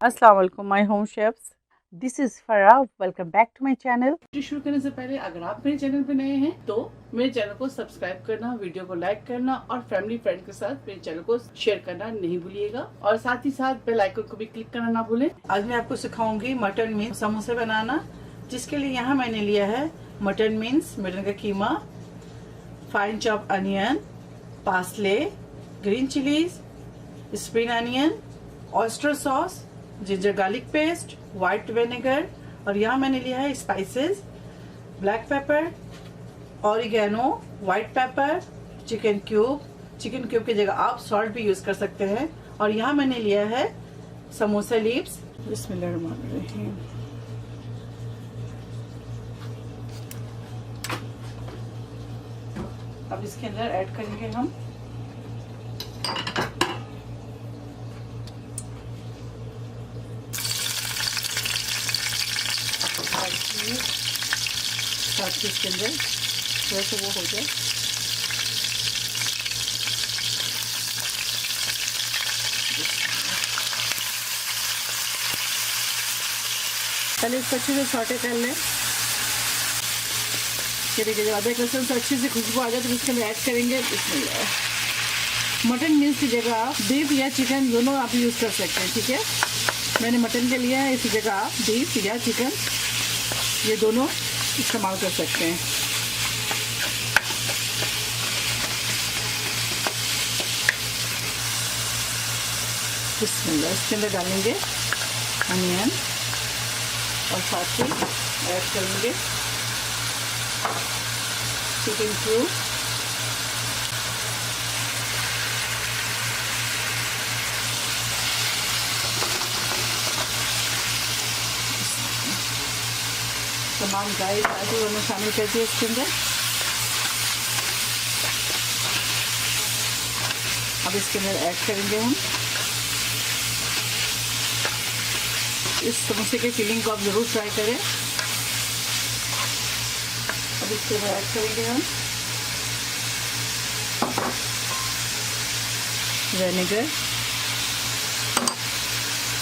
अस्सलाम वालेकुम my home chefs, this is Farah. Welcome back to my channel. शुरू करने से पहले अगर आप मेरे चैनल पे नए हैं तो मेरे चैनल को सब्सक्राइब करना, वीडियो को लाइक करना और फैमिली फ्रेंड के साथ मेरे चैनल को शेयर करना नहीं भूलिएगा और साथ ही साथ बेल आइकन को भी क्लिक करना ना भूलें। आज मैं आपको सिखाऊंगी मटन मीन्स समोसे बनाना, जिसके लिए यहाँ मैंने लिया है मटन मीन्स, मटन का keema, fine chop onion, parsley, green chillies, spring onion, oyster sauce, ginger garlic paste, white vinegar और यहाँ मैंने लिया है spices, black pepper, oregano, white pepper, chicken cube की जगह आप सॉल्ट भी यूज कर सकते हैं। और यहाँ मैंने लिया है समोसा लीव्स। बिस्मिल्लाहिर्रहमानिर्रहीम। अब इसके अंदर ऐड करेंगे हम ताकि इसके अंदर थोड़ा सा वो हो जाए। पहले इसको अच्छे से सॉटे कर लें। ये देखिए जब अदरक लहसुन से अच्छी से खुशबू आ जाए तो इसके अंदर ऐड करेंगे मटन मील्स की जगह आप बीफ या चिकन दोनों आप यूज़ कर सकते हैं। ठीक है, मैंने मटन के लिए है, इसी जगह आप बीफ या चिकन ये दोनों इस्तेमाल कर सकते हैं। बिस्मिल्लाह। इसके अंदर डालेंगे अनियन और साथ ही ऐड करेंगे चिकन क्यूब, तमाम ड्राई काजू हमने शामिल कर दिया इसके अंदर। अब इसके अंदर ऐड करेंगे हम इस समोसे के फिलिंग को आप ज़रूर ट्राई करें। अब इसके अंदर ऐड करेंगे हम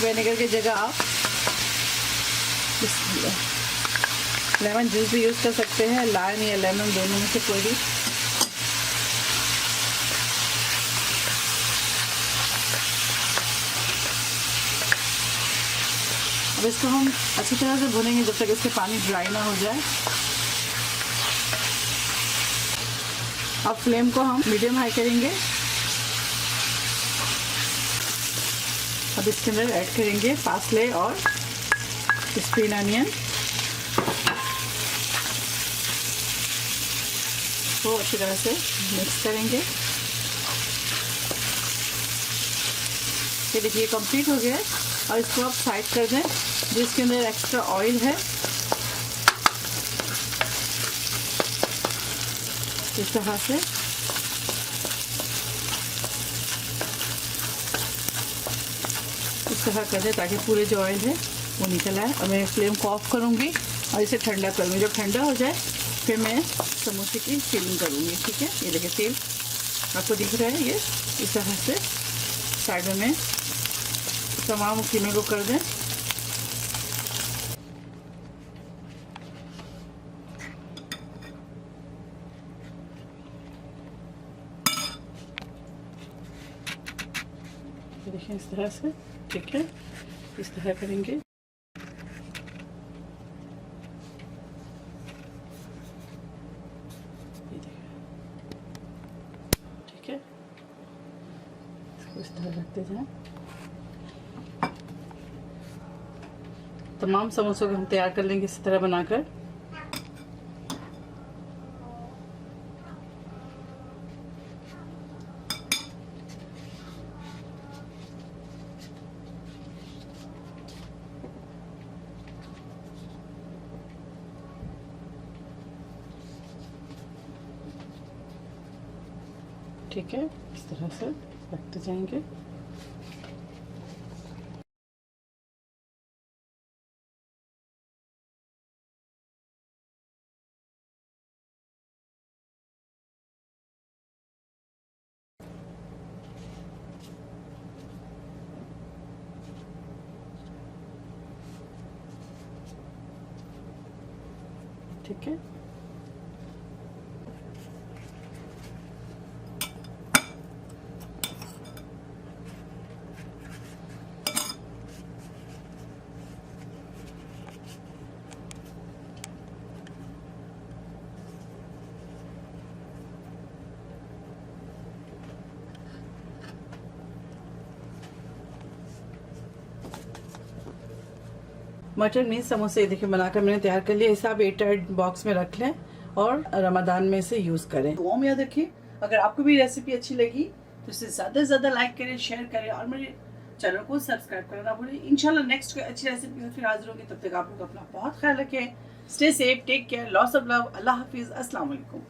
विनेगर की जगह आप लेमन जूस भी यूज़ कर सकते हैं, लाइम या लेमन दोनों में से कोई भी। अब इसको हम अच्छी तरह से भुनेंगे जब तक इसके पानी ड्राई ना हो जाए। अब फ्लेम को हम मीडियम हाई करेंगे। अब इसके अंदर ऐड करेंगे पार्सले और स्प्रिंग अनियन को अच्छी तरह से मिक्स करेंगे। ये देखिए कंप्लीट हो गया है और इसको आप साइड कर दें। जिसके अंदर एक्स्ट्रा ऑयल है इस तरह से इस तरह कर दें ताकि पूरे जो ऑयल है वो निकल आए। और मैं फ्लेम को ऑफ करूँगी और इसे ठंडा करूँगी। जब ठंडा हो जाए फिर मैं समोसे की फिलिंग करूँगी। ठीक है, ये देखिए तेल आपको दिख रहा है। ये इस तरह से साइड में तमाम कीमे को कर दें। देखिए इस तरह से। ठीक है, इस तरह करेंगे। ठीक है, इसको इस तरह रखते जाएं। तमाम समोसों को हम तैयार कर लेंगे इसी तरह बनाकर। ठीक है, इस तरह से रखते जाएंगे। ठीक है। मटर मीन समोसे देखिए बनाकर मैंने तैयार कर लिया। इसे आप एयरटाइट बॉक्स में रख लें और रमजान में इसे यूज़ करें। दुआ में याद रखिए, अगर आपको भी रेसिपी अच्छी लगी तो इसे ज़्यादा से ज़्यादा लाइक करें, शेयर करें और मेरे चैनल को सब्सक्राइब करना ना भूलें। इंशाल्लाह नेक्स्ट कोई अच्छी रेसिपी के साथ फिर हाजिर होंगी। तब तक आप लोग अपना बहुत ख्याल रखें। Stay safe, take care, lots of love, अल्लाह हाफिज़, अस्सलाम वालेकुम।